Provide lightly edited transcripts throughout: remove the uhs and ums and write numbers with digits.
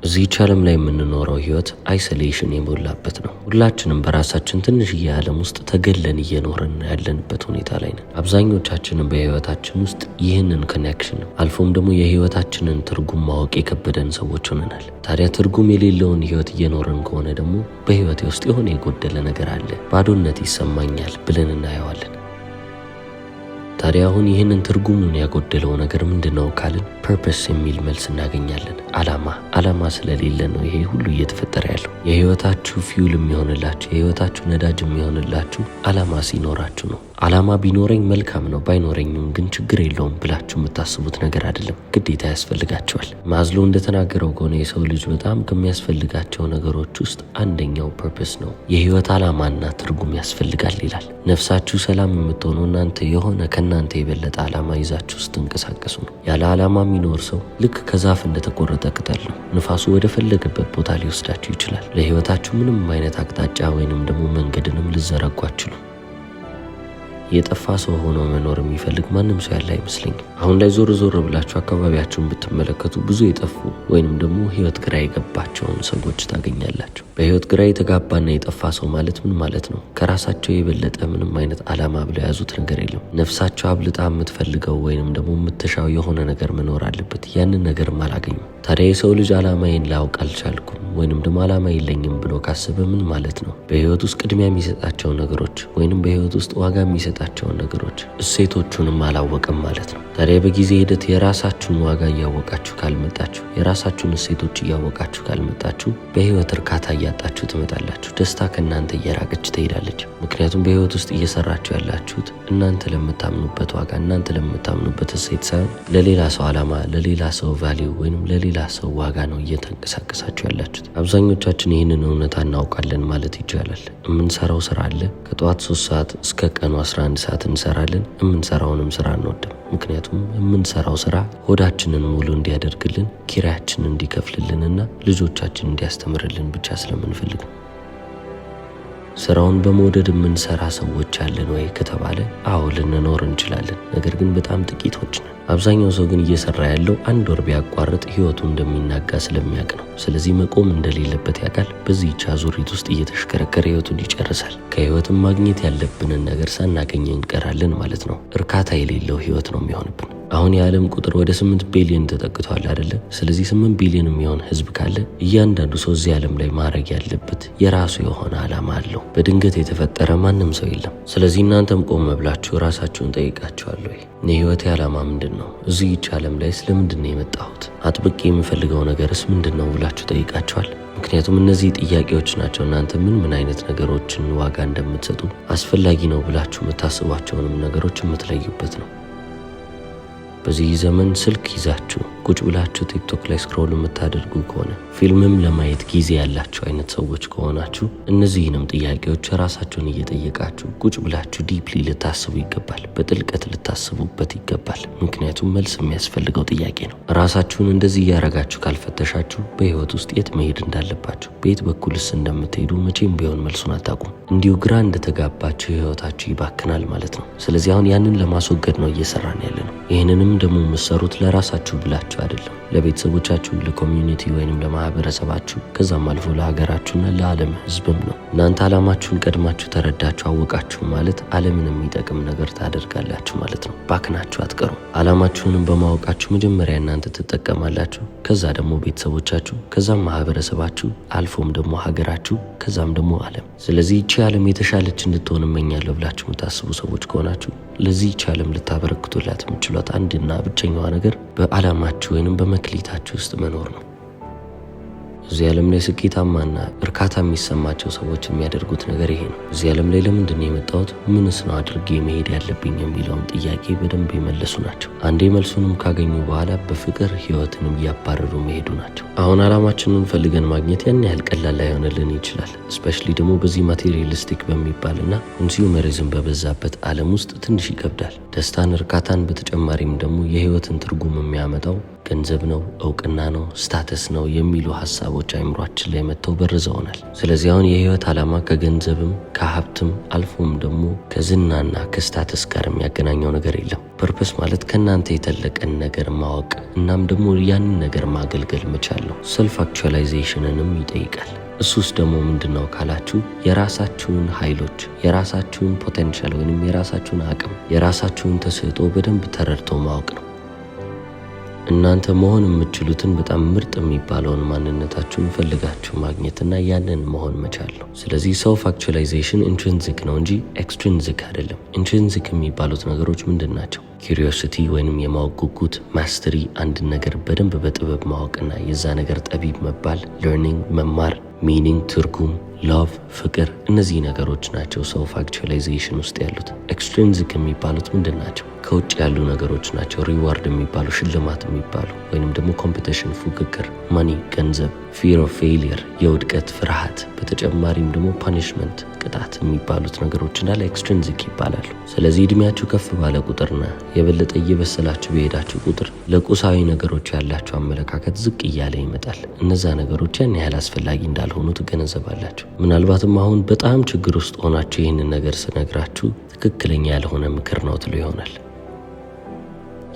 እዚህ ዓለም ላይ የምንኖረው ህይወት አይሶሌሽን የሞላበት ነው። ሁላችንም በራሳችን ትንሽዬ ዓለም ውስጥ ተገለን እየኖርን ያለንበት ሁኔታ ላይ ነን። አብዛኞቻችንም በህይወታችን ውስጥ ይህንን ኮኔክሽን አልፎም ደግሞ የህይወታችንን ትርጉም ማወቅ የከበደን ሰዎች ሆነናል። ታዲያ ትርጉም የሌለውን ህይወት እየኖርን ከሆነ ደግሞ በህይወቴ ውስጥ የሆነ የጎደለ ነገር አለ፣ ባዶነት ይሰማኛል ብለን እናየዋለን። ታዲያ አሁን ይህንን ትርጉሙን ያጎደለው ነገር ምንድነው ካልን ፐርፐስ የሚል መልስ እናገኛለን። ዓላማ ስለሌለ ነው ይሄ ሁሉ እየተፈጠረ ያለው። የህይወታችሁ ፊውል የሚሆንላችሁ፣ የህይወታችሁ ነዳጅ የሚሆንላችሁ ዓላማ ሲኖራችሁ ነው። ዓላማ ቢኖረኝ መልካም ነው፣ ባይኖረኝም ግን ችግር የለውም ብላችሁ የምታስቡት ነገር አይደለም፣ ግዴታ ያስፈልጋቸዋል። ማዝሎ እንደተናገረው ከሆነ የሰው ልጅ በጣም ከሚያስፈልጋቸው ነገሮች ውስጥ አንደኛው ፐርፐስ ነው። የህይወት ዓላማና ትርጉም ያስፈልጋል ይላል። ነፍሳችሁ ሰላም የምትሆነው እናንተ የሆነ ከእናንተ የበለጠ ዓላማ ይዛችሁ ስትንቀሳቀሱ ነው። ያለ ዓላማ የሚኖር ሰው ልክ ከዛፍ እንደተቆረጠ ቅጠል ነው። ንፋሱ ወደ ፈለገበት ቦታ ሊወስዳችሁ ይችላል። ለህይወታችሁ ምንም አይነት አቅጣጫ ወይንም ደግሞ መንገድንም ልዘረጉ አትችሉም። የጠፋ ሰው ሆኖ መኖር የሚፈልግ ማንም ሰው ያለ አይመስለኝም። አሁን ላይ ዞር ብላችሁ አካባቢያችሁን ብትመለከቱ ብዙ የጠፉ ወይንም ደግሞ ህይወት ግራ የገባቸውን ሰዎች ታገኛላችሁ። በህይወት ግራ የተጋባና የጠፋ ሰው ማለት ምን ማለት ነው? ከራሳቸው የበለጠ ምንም አይነት ዓላማ ብለው የያዙት ነገር የለም። ነፍሳቸው አብልጣ የምትፈልገው ወይንም ደግሞ የምትሻው የሆነ ነገር መኖር አለበት። ያንን ነገርም አላገኙም። ታዲያ የሰው ልጅ ዓላማዬን ላውቅ አልቻልኩም ወይንም ደግሞ ዓላማ የለኝም ብሎ ካሰበ ምን ማለት ነው? በህይወት ውስጥ ቅድሚያ የሚሰጣቸው ነገሮች ወይንም በህይወት ውስጥ ዋጋ የሚሰጣቸውን ነገሮች እሴቶቹንም አላወቅም ማለት ነው። ታዲያ በጊዜ ሂደት የራሳችሁን ዋጋ እያወቃችሁ ካልመጣችሁ፣ የራሳችሁን እሴቶች እያወቃችሁ ካልመጣችሁ በህይወት እርካታ እያጣችሁ ትመጣላችሁ። ደስታ ከእናንተ እየራቀች ትሄዳለች። ምክንያቱም በህይወት ውስጥ እየሰራችሁ ያላችሁት እናንተ ለምታምኑበት ዋጋ፣ እናንተ ለምታምኑበት እሴት ሳይሆን ለሌላ ሰው ዓላማ፣ ለሌላ ሰው ቫሊዩ ወይንም ለሌላ ሰው ዋጋ ነው እየተንቀሳቀሳችሁ ያላችሁት። አብዛኞቻችን ይህንን እውነታ እናውቃለን ማለት ይቻላል። የምንሰራው ስራ አለ። ከጠዋት 3 ሰዓት እስከ ቀኑ 11 ሰዓት እንሰራለን። የምንሰራውንም ስራ አንወድም። ምክንያቱም የምንሰራው ስራ ሆዳችንን ሙሉ እንዲያደርግልን፣ ኪራያችንን እንዲከፍልልንና ልጆቻችን እንዲያስተምርልን ብቻ ስለምንፈልግ ነው። ስራውን በመውደድ የምንሰራ ሰዎች አለን ወይ ከተባለ አዎ ልንኖር እንችላለን። ነገር ግን በጣም ጥቂቶች ነን። አብዛኛው ሰው ግን እየሰራ ያለው 1 ወር ቢያቋርጥ ህይወቱ እንደሚናጋ ስለሚያውቅ ነው። ስለዚህ መቆም እንደሌለበት ያውቃል። በዚህች አዙሪት ውስጥ እየተሽከረከረ ህይወቱን ይጨርሳል። ከህይወትም ማግኘት ያለብንን ነገር ሳናገኝ እንቀራለን ማለት ነው። እርካታ የሌለው ህይወት ነው የሚሆንብን። አሁን የዓለም ቁጥር ወደ 8 ቢሊዮን ተጠግቷል አይደለ? ስለዚህ 8 ቢሊዮን የሚሆን ህዝብ ካለ እያንዳንዱ ሰው እዚህ ዓለም ላይ ማድረግ ያለበት የራሱ የሆነ ዓላማ አለው። በድንገት የተፈጠረ ማንም ሰው የለም። ስለዚህ እናንተም ቆም ብላችሁ ራሳችሁን ጠይቃችኋል ወይ? የህይወቴ ዓላማ ምንድን ነው? እዚህ ዓለም ላይ ስለምንድን ነው የመጣሁት? አጥብቄ የምፈልገው ነገርስ ምንድን ነው ብላችሁ ጠይቃችኋል? ምክንያቱም እነዚህ ጥያቄዎች ናቸው እናንተ ምን አይነት ነገሮችን ዋጋ እንደምትሰጡ፣ አስፈላጊ ነው ብላችሁ የምታስቧቸውንም ነገሮች የምትለዩበት ነው። በዚህ ዘመን ስልክ ይዛችሁ ቁጭ ብላችሁ ቲክቶክ ላይ ስክሮል የምታደርጉ ከሆነ፣ ፊልምም ለማየት ጊዜ ያላችሁ አይነት ሰዎች ከሆናችሁ እነዚህንም ጥያቄዎች ራሳችሁን እየጠየቃችሁ ቁጭ ብላችሁ ዲፕሊ ልታስቡ ይገባል። በጥልቀት ልታስቡበት ይገባል። ምክንያቱም መልስ የሚያስፈልገው ጥያቄ ነው። ራሳችሁን እንደዚህ እያረጋችሁ ካልፈተሻችሁ በህይወት ውስጥ የት መሄድ እንዳለባችሁ፣ በየት በኩልስ እንደምትሄዱ መቼም ቢሆን መልሱን አታውቁም። እንዲሁ ግራ እንደተጋባችሁ ህይወታችሁ ይባክናል ማለት ነው። ስለዚህ አሁን ያንን ለማስወገድ ነው እየሰራን ያለ ነው። ይህንንም ደግሞ የምትሰሩት ለራሳችሁ ብላችሁ አይደለም፣ ለቤተሰቦቻችሁ፣ ለኮሚዩኒቲ ወይንም ለማህበረሰባችሁ፣ ከዛም አልፎ ለሀገራችሁና ለዓለም ህዝብም ነው። እናንተ ዓላማችሁን ቀድማችሁ ተረዳችሁ አወቃችሁ ማለት ዓለምን የሚጠቅም ነገር ታደርጋላችሁ ማለት ነው። ባክናችሁ አትቀሩም። ዓላማችሁንም በማወቃችሁ መጀመሪያ እናንተ ትጠቀማላችሁ፣ ከዛ ደግሞ ቤተሰቦቻችሁ፣ ከዛም ማህበረሰባችሁ፣ አልፎም ደግሞ ሀገራችሁ፣ ከዛም ደግሞ ዓለም። ስለዚህ ይቺ ዓለም የተሻለች እንድትሆን እመኛለሁ ብላችሁ የምታስቡ ሰዎች ከሆናችሁ ለዚህች ዓለም ልታበረክቱላት የምትችሏት አንድና ብቸኛዋ ነገር በዓላማችሁ ወይንም በመክሊታችሁ ውስጥ መኖር ነው። እዚህ ዓለም ላይ ስኬታማና እርካታ የሚሰማቸው ሰዎች የሚያደርጉት ነገር ይሄ ነው። እዚህ ዓለም ላይ ለምንድን ነው የመጣሁት፣ ምንስ ነው አድርጌ መሄድ ያለብኝ የሚለውን ጥያቄ በደንብ የመለሱ ናቸው። አንዴ መልሱንም ካገኙ በኋላ በፍቅር ህይወትንም እያባረሩ መሄዱ ናቸው። አሁን ዓላማችንን ፈልገን ማግኘት ያን ያህል ቀላል ላይሆንልን ይችላል። እስፔሻሊ ደግሞ በዚህ ማቴሪያሊስቲክ በሚባልና ኮንሱመሪዝም በበዛበት ዓለም ውስጥ ትንሽ ይከብዳል። ደስታን፣ እርካታን በተጨማሪም ደግሞ የህይወትን ትርጉም የሚያመጣው ገንዘብ ነው፣ እውቅና ነው፣ ስታተስ ነው የሚሉ ሀሳቦች አይምሯችን ላይ መጥተው በርዘውናል። ስለዚህ አሁን የህይወት ዓላማ ከገንዘብም ከሀብትም አልፎም ደግሞ ከዝናና ከስታተስ ጋር የሚያገናኘው ነገር የለም። ፐርፐስ ማለት ከእናንተ የተለቀን ነገር ማወቅ እናም ደግሞ ያንን ነገር ማገልገል መቻል ነው። ሰልፍ አክቹዋላይዜሽንንም ይጠይቃል። እሱስ ደግሞ ምንድነው ካላችሁ የራሳችሁን ኃይሎች፣ የራሳችሁን ፖቴንሻል ወይንም የራሳችሁን አቅም፣ የራሳችሁን ተሰጥኦ በደንብ ተረድቶ ማወቅ ነው። እናንተ መሆን የምትችሉትን በጣም ምርጥ የሚባለውን ማንነታችሁን ፈልጋችሁ ማግኘትና ያንን መሆን መቻል ነው። ስለዚህ ሰልፍ አክቹዋላይዜሽን ኢንትሪንሲክ ነው እንጂ ኤክስትሪንሲክ አይደለም። ኢንትሪንሲክ የሚባሉት ነገሮች ምንድን ናቸው? ኪሪዮሲቲ ወይንም የማወቅ ጉጉት፣ ማስተሪ፣ አንድን ነገር በደንብ በጥበብ ማወቅና የዛ ነገር ጠቢብ መባል፣ ለርኒንግ መማር፣ ሚኒንግ ትርጉም፣ ላቭ ፍቅር፣ እነዚህ ነገሮች ናቸው ሰልፍ አክቹዋላይዜሽን ውስጥ ያሉት። ኤክስትሪንሲክ የሚባሉት ምንድን ናቸው? ከውጭ ያሉ ነገሮች ናቸው። ሪዋርድ የሚባሉ ሽልማት የሚባሉ ወይንም ደግሞ ኮምፒቲሽን ፉክክር፣ ማኒ ገንዘብ፣ ፊር ኦፍ ፌሊየር የውድቀት ፍርሃት፣ በተጨማሪም ደግሞ ፓኒሽመንት ቅጣት የሚባሉት ነገሮች እንዳለ ኤክስትሪንሲክ ይባላሉ። ስለዚህ እድሜያችሁ ከፍ ባለ ቁጥርና የበለጠ እየበሰላችሁ በሄዳችሁ ቁጥር ለቁሳዊ ነገሮች ያላችሁ አመለካከት ዝቅ እያለ ይመጣል። እነዛ ነገሮች ያን ያህል አስፈላጊ እንዳልሆኑ ትገነዘባላችሁ። ምናልባትም አሁን በጣም ችግር ውስጥ ሆናችሁ ይህንን ነገር ስነግራችሁ ትክክለኛ ያልሆነ ምክር ነው ትሉ ይሆናል።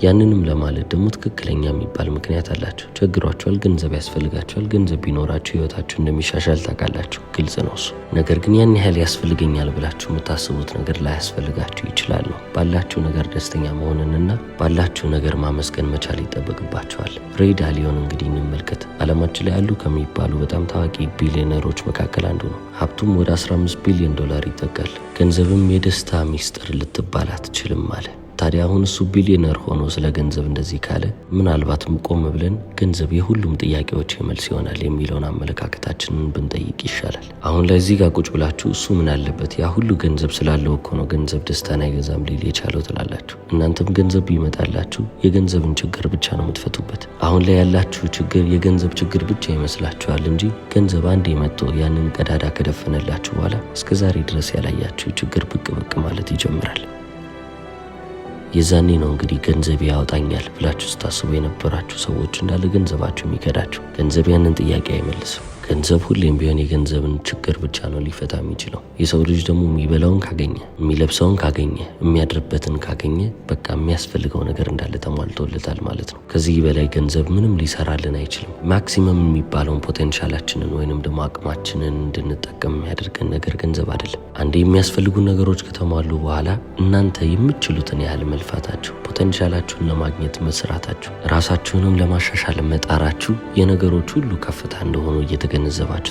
ያንንም ለማለት ደግሞ ትክክለኛ የሚባል ምክንያት አላቸው። ቸግሯቸዋል፣ ገንዘብ ያስፈልጋቸዋል። ገንዘብ ቢኖራችሁ ህይወታችሁ እንደሚሻሻል ታውቃላችሁ፣ ግልጽ ነው እሱ። ነገር ግን ያን ያህል ያስፈልገኛል ብላችሁ የምታስቡት ነገር ላያስፈልጋችሁ ይችላል ነው። ባላችሁ ነገር ደስተኛ መሆንንና ባላችሁ ነገር ማመስገን መቻል ይጠበቅባቸዋል። ሬይ ዳሊዮን እንግዲህ እንመልከት። ዓለማችን ላይ ያሉ ከሚባሉ በጣም ታዋቂ ቢሊዮነሮች መካከል አንዱ ነው። ሀብቱም ወደ $15 ቢሊዮን ይጠጋል። ገንዘብም የደስታ ሚስጥር ልትባል አትችልም አለ። ታዲያ አሁን እሱ ቢሊዮነር ሆኖ ስለ ገንዘብ እንደዚህ ካለ ምናልባትም ቆም ብለን ገንዘብ የሁሉም ጥያቄዎች መልስ ይሆናል የሚለውን አመለካከታችንን ብንጠይቅ ይሻላል። አሁን ላይ እዚህ ጋር ቁጭ ብላችሁ እሱ ምን አለበት ያ ሁሉ ገንዘብ ስላለው እኮ ነው ገንዘብ ደስታን አይገዛም ሊል የቻለው ትላላችሁ። እናንተም ገንዘብ ቢመጣላችሁ የገንዘብን ችግር ብቻ ነው የምትፈቱበት። አሁን ላይ ያላችሁ ችግር የገንዘብ ችግር ብቻ ይመስላችኋል እንጂ ገንዘብ አንዴ መጥቶ ያንን ቀዳዳ ከደፈነላችሁ በኋላ እስከዛሬ ድረስ ያላያችሁ ችግር ብቅ ማለት ይጀምራል። የዛኔ ነው እንግዲህ ገንዘብ ያወጣኛል ብላችሁ ስታስቡ የነበራችሁ ሰዎች እንዳለ ገንዘባችሁ የሚከዳችሁ። ገንዘብ ያንን ጥያቄ አይመልስም። ገንዘብ ሁሌም ቢሆን የገንዘብን ችግር ብቻ ነው ሊፈታ የሚችለው። የሰው ልጅ ደግሞ የሚበላውን ካገኘ፣ የሚለብሰውን ካገኘ፣ የሚያድርበትን ካገኘ በቃ የሚያስፈልገው ነገር እንዳለ ተሟልቶለታል ማለት ነው። ከዚህ በላይ ገንዘብ ምንም ሊሰራልን አይችልም። ማክሲመም የሚባለውን ፖቴንሻላችንን ወይንም ደግሞ አቅማችንን እንድንጠቀም የሚያደርገን ነገር ገንዘብ አይደለም። አንዴ የሚያስፈልጉ ነገሮች ከተሟሉ በኋላ እናንተ የምትችሉትን ያህል መልፋታችሁ፣ ፖቴንሻላችሁን ለማግኘት መስራታችሁ፣ ራሳችሁንም ለማሻሻል መጣራችሁ የነገሮች ሁሉ ከፍታ እንደሆኑ እየተገነዘባችሁ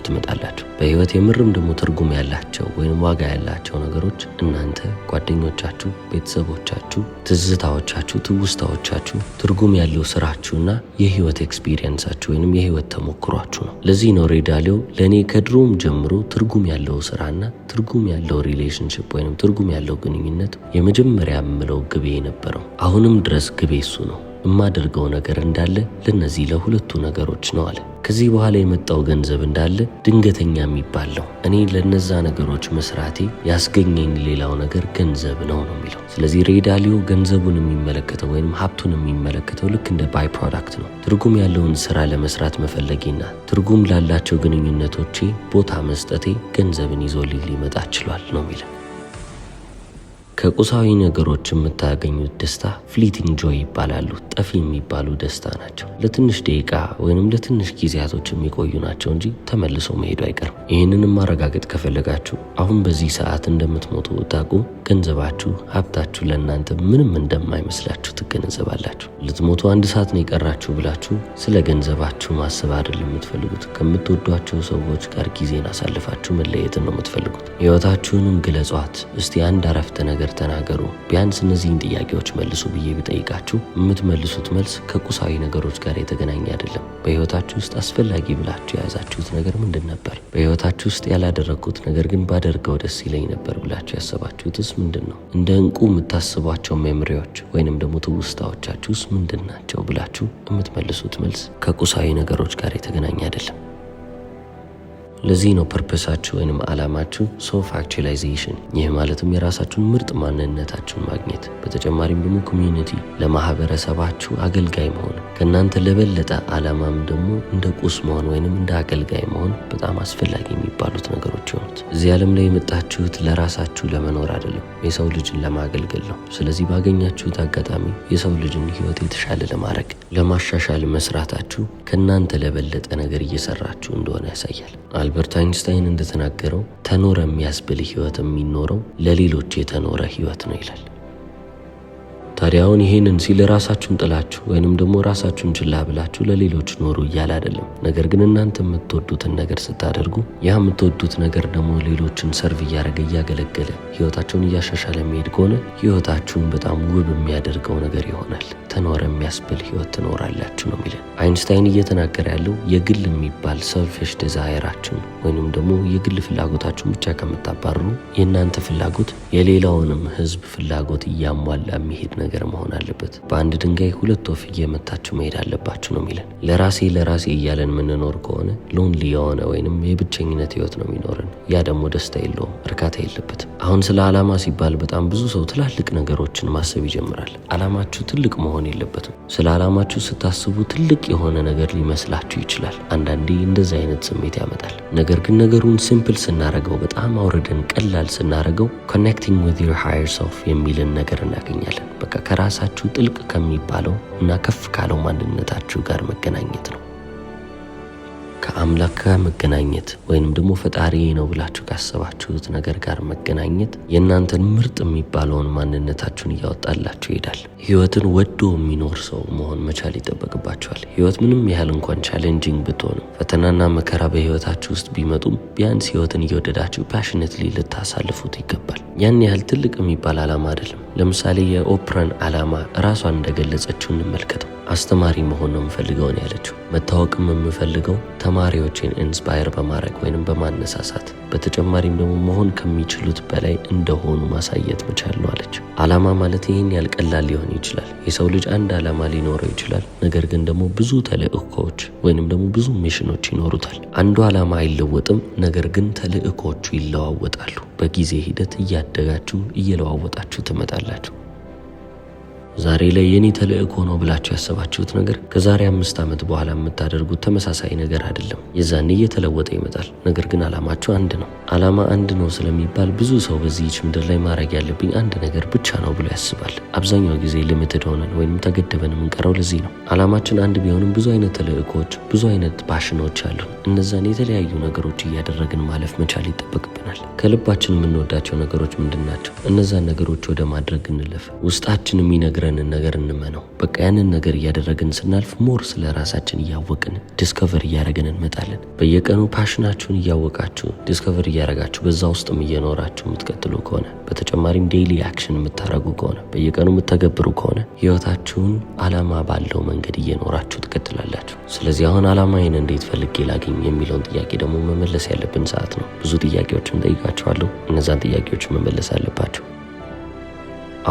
ትመጣላችሁ። በህይወት የምርም ደግሞ ትርጉም ያላቸው ወይም ዋጋ ያላቸው ነገሮች እናንተ፣ ጓደኞቻችሁ፣ ቤተሰቦቻችሁ፣ ትዝታዎቻችሁ፣ ትውስታዎቻችሁ፣ ትርጉም ያለው ስራችሁና የህይወት ኤክስፒሪየንሳችሁ ወይም የህይወት ተሞክሯችሁ ነው። ለዚህ ነው ሬይ ዳሊዮ ለእኔ ከድሮም ጀምሮ ትርጉም ያለው ስራና ትርጉም ያለው ሪሌሽንሽፕ ወይም ትርጉም ያለው ግንኙነት የመጀመሪያ የምለው ግቤ የነበረው። አሁንም ድረስ ግቤ እሱ ነው። የማደርገው ነገር እንዳለ ለነዚህ ለሁለቱ ነገሮች ነው አለ። ከዚህ በኋላ የመጣው ገንዘብ እንዳለ ድንገተኛ የሚባል ነው። እኔ ለነዛ ነገሮች መስራቴ ያስገኘኝ ሌላው ነገር ገንዘብ ነው የሚለው። ስለዚህ ሬይ ዳሊዮ ገንዘቡን የሚመለከተው ወይም ሀብቱን የሚመለከተው ልክ እንደ ባይ ፕሮዳክት ነው። ትርጉም ያለውን ስራ ለመስራት መፈለጌና ትርጉም ላላቸው ግንኙነቶቼ ቦታ መስጠቴ ገንዘብን ይዞልኝ ሊመጣ ችሏል ነው የሚለው። ከቁሳዊ ነገሮች የምታገኙት ደስታ ፍሊቲንግ ጆይ ይባላሉ። ጠፊ የሚባሉ ደስታ ናቸው። ለትንሽ ደቂቃ ወይንም ለትንሽ ጊዜያቶች የሚቆዩ ናቸው እንጂ ተመልሶ መሄዱ አይቀርም። ይህንንም ማረጋገጥ ከፈለጋችሁ አሁን በዚህ ሰዓት እንደምትሞቱ ታውቁ፣ ገንዘባችሁ፣ ሀብታችሁ ለእናንተ ምንም እንደማይመስላችሁ ትገነዘባላችሁ። ልትሞቱ 1 ሰዓት ነው የቀራችሁ ብላችሁ ስለ ገንዘባችሁ ማሰብ አይደለም የምትፈልጉት። ከምትወዷቸው ሰዎች ጋር ጊዜን አሳልፋችሁ መለየትን ነው የምትፈልጉት። ህይወታችሁንም ግለጿት። እስቲ አንድ አረፍተ ነገር ተናገሩ። ቢያንስ እነዚህን ጥያቄዎች መልሱ ብዬ ቢጠይቃችሁ የምትመልሱት መልስ ከቁሳዊ ነገሮች ጋር የተገናኘ አይደለም። በህይወታችሁ ውስጥ አስፈላጊ ብላችሁ የያዛችሁት ነገር ምንድን ነበር? በህይወታችሁ ውስጥ ያላደረግኩት ነገር ግን ባደርገው ደስ ይለኝ ነበር ብላችሁ ያሰባችሁትስ ምንድን ነው? እንደ እንቁ የምታስቧቸው ሜሞሪዎች ወይንም ደግሞ ትውስታዎቻችሁስ ምንድን ናቸው ብላችሁ የምትመልሱት መልስ ከቁሳዊ ነገሮች ጋር የተገናኘ አይደለም። ለዚህ ነው ፐርፐሳችሁ ወይንም ዓላማችሁ ሶልፍ አክቹዋላይዜሽን። ይህ ማለትም የራሳችሁን ምርጥ ማንነታችሁን ማግኘት፣ በተጨማሪም ደግሞ ኮሚዩኒቲ ለማህበረሰባችሁ አገልጋይ መሆን፣ ከእናንተ ለበለጠ ዓላማም ደግሞ እንደ ቁስ መሆን ወይንም እንደ አገልጋይ መሆን በጣም አስፈላጊ የሚባሉት ነገሮች የሆኑት። እዚህ ዓለም ላይ የመጣችሁት ለራሳችሁ ለመኖር አይደለም፣ የሰው ልጅን ለማገልገል ነው። ስለዚህ ባገኛችሁት አጋጣሚ የሰው ልጅን ህይወት የተሻለ ለማድረግ ለማሻሻል መስራታችሁ ከእናንተ ለበለጠ ነገር እየሰራችሁ እንደሆነ ያሳያል። አልበርት አይንስታይን እንደተናገረው ተኖረ የሚያስብል ህይወት የሚኖረው ለሌሎች የተኖረ ህይወት ነው ይላል። ታዲያ አሁን ይሄንን ሲል ራሳችሁን ጥላችሁ ወይንም ደግሞ ራሳችሁን ችላ ብላችሁ ለሌሎች ኖሩ እያለ አይደለም። ነገር ግን እናንተ የምትወዱትን ነገር ስታደርጉ ያ የምትወዱት ነገር ደግሞ ሌሎችን ሰርቭ እያደረገ እያገለገለ ህይወታቸውን እያሻሻለ የሚሄድ ከሆነ ህይወታችሁን በጣም ውብ የሚያደርገው ነገር ይሆናል። ተኖረ የሚያስብል ህይወት ትኖራላችሁ ነው የሚለን። አይንስታይን እየተናገረ ያለው የግል የሚባል ሰልፊሽ ዲዛይራችሁን ወይንም ደግሞ የግል ፍላጎታችሁን ብቻ ከምታባርሩ የእናንተ ፍላጎት የሌላውንም ህዝብ ፍላጎት እያሟላ የሚሄድ ነገር መሆን አለበት። በአንድ ድንጋይ ሁለት ወፍ እየመታችሁ መሄድ አለባችሁ ነው የሚለን። ለራሴ እያለን የምንኖር ከሆነ ሎንሊ የሆነ ወይንም የብቸኝነት ህይወት ነው የሚኖረን። ያ ደግሞ ደስታ የለውም፣ እርካታ የለበትም። አሁን ስለ ዓላማ ሲባል በጣም ብዙ ሰው ትላልቅ ነገሮችን ማሰብ ይጀምራል። ዓላማችሁ ትልቅ መሆን የለበትም። ስለ ዓላማችሁ ስታስቡ ትልቅ የሆነ ነገር ሊመስላችሁ ይችላል። አንዳንዴ እንደዚህ አይነት ስሜት ያመጣል። ነገር ግን ነገሩን ሲምፕል ስናረገው፣ በጣም አውርደን ቀላል ስናረገው ኮኔክቲንግ ዊዝ ዩር ሃየር ሰልፍ የሚልን ነገር እናገኛለን። በቃ ከራሳችሁ ጥልቅ ከሚባለው እና ከፍ ካለው ማንነታችሁ ጋር መገናኘት ነው። ከአምላክ ጋር መገናኘት ወይንም ደግሞ ፈጣሪ ነው ብላችሁ ካሰባችሁት ነገር ጋር መገናኘት የእናንተን ምርጥ የሚባለውን ማንነታችሁን እያወጣላችሁ ይሄዳል። ህይወትን ወዶ የሚኖር ሰው መሆን መቻል ይጠበቅባችኋል። ህይወት ምንም ያህል እንኳን ቻሌንጂንግ ብትሆንም፣ ፈተናና መከራ በህይወታችሁ ውስጥ ቢመጡም ቢያንስ ህይወትን እየወደዳችሁ ፓሽኔትሊ ልታሳልፉት ይገባል። ያን ያህል ትልቅ የሚባል ዓላማ አይደለም። ለምሳሌ የኦፕራን ዓላማ ራሷን እንደገለጸችው እንመልከተው። አስተማሪ መሆን ነው የምፈልገው ነው ያለችው። መታወቅም የምፈልገው ተማሪዎችን ኢንስፓየር በማድረግ ወይንም በማነሳሳት በተጨማሪም ደግሞ መሆን ከሚችሉት በላይ እንደሆኑ ማሳየት መቻል ነው አለች። ዓላማ ማለት ይህን ያህል ቀላል ሊሆን ይችላል። የሰው ልጅ አንድ ዓላማ ሊኖረው ይችላል። ነገር ግን ደግሞ ብዙ ተልእኮዎች ወይንም ደግሞ ብዙ ሚሽኖች ይኖሩታል። አንዱ ዓላማ አይለወጥም፣ ነገር ግን ተልእኮቹ ይለዋወጣሉ። በጊዜ ሂደት እያደጋችሁ እየለዋወጣችሁ ትመጣላችሁ። ዛሬ ላይ የኔ ተልእኮ ነው ብላችሁ ያሰባችሁት ነገር ከዛሬ 5 ዓመት በኋላ የምታደርጉት ተመሳሳይ ነገር አይደለም። የዛኔ እየተለወጠ ይመጣል። ነገር ግን ዓላማችሁ አንድ ነው። ዓላማ አንድ ነው ስለሚባል ብዙ ሰው በዚህች ምድር ላይ ማድረግ ያለብኝ አንድ ነገር ብቻ ነው ብሎ ያስባል። አብዛኛው ጊዜ ሊሚትድ ሆነን ወይም ተገድበን የምንቀረው ለዚህ ነው። ዓላማችን አንድ ቢሆንም ብዙ አይነት ተልእኮች፣ ብዙ አይነት ፓሽኖች አሉ። እነዛን የተለያዩ ነገሮች እያደረግን ማለፍ መቻል ይጠበቅብናል። ከልባችን የምንወዳቸው ነገሮች ምንድን ናቸው? እነዛን ነገሮች ወደ ማድረግ እንለፍ። ውስጣችን የሚነግረንን ነገር እንመነው። በቃ ያንን ነገር እያደረግን ስናልፍ ሞር ስለ ራሳችን እያወቅን ዲስከቨር እያደረግን እንመጣለን። በየቀኑ ፓሽናችሁን እያወቃችሁ ዲስከቨር እያደረጋችሁ በዛ ውስጥም እየኖራችሁ የምትቀጥሉ ከሆነ፣ በተጨማሪም ዴይሊ አክሽን የምታደርጉ ከሆነ፣ በየቀኑ የምትተገብሩ ከሆነ ህይወታችሁን ዓላማ ባለው መንገድ እየኖራችሁ ትቀጥላላችሁ። ስለዚህ አሁን ዓላማዬን እንዴት ፈልጌ ላገኝ የሚለውን ጥያቄ ደግሞ መመለስ ያለብን ሰዓት ነው። ብዙ ጥያቄዎችን ጠይቃችኋለሁ። እነዛን ጥያቄዎች መመለስ አለባችሁ።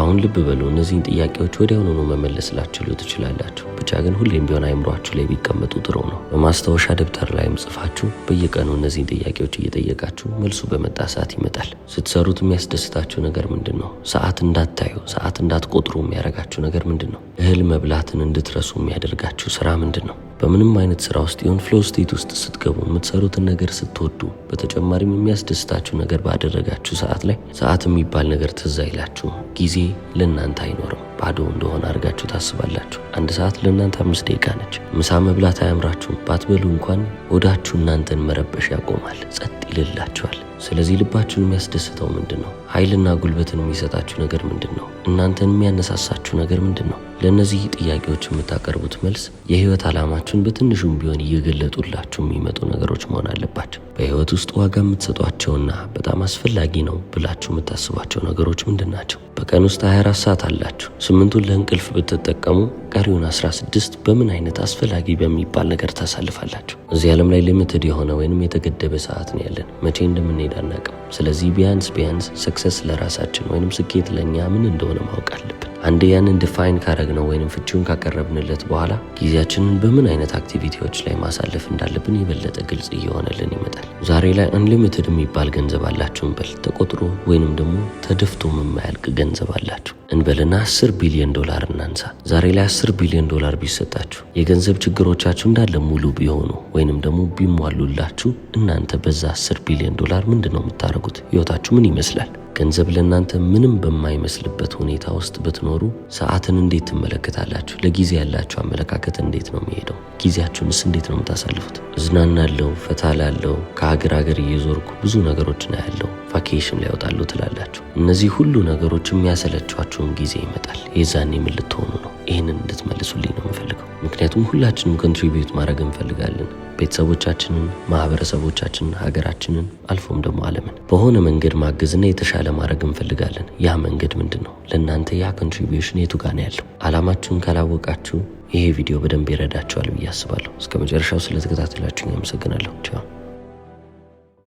አሁን ልብ በሉ። እነዚህን ጥያቄዎች ወዲያውኑ መመለስ ላትችሉ ትችላላችሁ። ብቻ ግን ሁሌም ቢሆን አይምሯችሁ ላይ ቢቀመጡ ጥሩ ነው። በማስታወሻ ደብተር ላይም ጽፋችሁ በየቀኑ እነዚህን ጥያቄዎች እየጠየቃችሁ መልሱ በመጣ ሰዓት ይመጣል። ስትሰሩት የሚያስደስታችሁ ነገር ምንድን ነው? ሰዓት እንዳታዩ፣ ሰዓት እንዳትቆጥሩ የሚያደርጋችሁ ነገር ምንድን ነው? እህል መብላትን እንድትረሱ የሚያደርጋችሁ ስራ ምንድን ነው? በምንም አይነት ስራ ውስጥ ይሁን ፍሎ ስቴት ውስጥ ስትገቡ የምትሰሩትን ነገር ስትወዱ፣ በተጨማሪም የሚያስደስታችሁ ነገር ባደረጋችሁ ሰዓት ላይ ሰዓት የሚባል ነገር ትዝ አይላችሁም። ጊዜ ለእናንተ አይኖርም። ባዶ እንደሆነ አድርጋችሁ ታስባላችሁ። አንድ ሰዓት ለእናንተ 5 ደቂቃ ነች። ምሳ መብላት አያምራችሁም። ባትበሉ እንኳን ሆዳችሁ እናንተን መረበሽ ያቆማል፣ ጸጥ ይልላችኋል። ስለዚህ ልባችሁን የሚያስደስተው ምንድን ነው? ኃይልና ጉልበትን የሚሰጣችሁ ነገር ምንድን ነው? እናንተን የሚያነሳሳችሁ ነገር ምንድን ነው? ለእነዚህ ጥያቄዎች የምታቀርቡት መልስ የህይወት ዓላማችሁን በትንሹም ቢሆን እየገለጡላችሁ የሚመጡ ነገሮች መሆን አለባቸው። በህይወት ውስጥ ዋጋ የምትሰጧቸውና በጣም አስፈላጊ ነው ብላችሁ የምታስቧቸው ነገሮች ምንድን ናቸው? በቀን ውስጥ 24 ሰዓት አላችሁ። 8ቱን ለእንቅልፍ ብትጠቀሙ ቀሪውን 16 በምን አይነት አስፈላጊ በሚባል ነገር ታሳልፋላችሁ? እዚህ ዓለም ላይ ሊሚትድ የሆነ ወይንም የተገደበ ሰዓት ነው ያለን። መቼ እንደምንሄድ አናውቅም። ስለዚህ ቢያንስ ሰክሰስ ለራሳችን ወይንም ስኬት ለእኛ ምን እንደሆነ ማወቅ አለብን። አንዴ ያንን ዲፋይን ካረግነው ወይንም ፍቺውን ካቀረብንለት በኋላ ጊዜያችንን በምን አይነት አክቲቪቲዎች ላይ ማሳለፍ እንዳለብን የበለጠ ግልጽ እየሆነልን ይመጣል። ዛሬ ላይ አንሊሚትድ የሚባል ገንዘብ አላችሁ እንበል፣ ተቆጥሮ ወይንም ደግሞ ተደፍቶ የማያልቅ ገንዘብ አላችሁ እንበልና $10 ቢሊዮን እናንሳ። ዛሬ ላይ $10 ቢሊዮን ቢሰጣችሁ የገንዘብ ችግሮቻችሁ እንዳለ ሙሉ ቢሆኑ ወይንም ደግሞ ቢሟሉላችሁ እናንተ በዛ $10 ቢሊዮን ምንድን ነው የምታደርጉት? ህይወታችሁ ምን ይመስላል? ገንዘብ ለእናንተ ምንም በማይመስልበት ሁኔታ ውስጥ ብትኖሩ ሰዓትን እንዴት ትመለከታላችሁ? ለጊዜ ያላችሁ አመለካከት እንዴት ነው የሚሄደው? ጊዜያችሁንስ እንዴት ነው የምታሳልፉት? እዝናናለሁ፣ ፈታላለሁ፣ ከሀገር እየዞርኩ ብዙ ነገሮችን አያለሁ፣ ቫኬሽን ላይ ወጣለሁ ትላላችሁ። እነዚህ ሁሉ ነገሮች የሚያሰለቿችሁን ጊዜ ይመጣል። የዛኔ ምን ልትሆኑ ነው? ይህንን እንድትመልሱልኝ ነው የምፈልገው። ምክንያቱም ሁላችንም ኮንትሪቢዩት ማድረግ እንፈልጋለን። ቤተሰቦቻችንን፣ ማህበረሰቦቻችንን፣ ሀገራችንን አልፎም ደግሞ ዓለምን በሆነ መንገድ ማገዝና የተሻለ ማድረግ እንፈልጋለን። ያ መንገድ ምንድን ነው? ለእናንተ ያ ኮንትሪቢዩሽን የቱ ጋር ነው ያለው? ዓላማችሁን ካላወቃችሁ ይሄ ቪዲዮ በደንብ ይረዳችኋል ብዬ አስባለሁ። እስከ መጨረሻው ስለተከታተላችሁኝ አመሰግናለሁ። ቻው።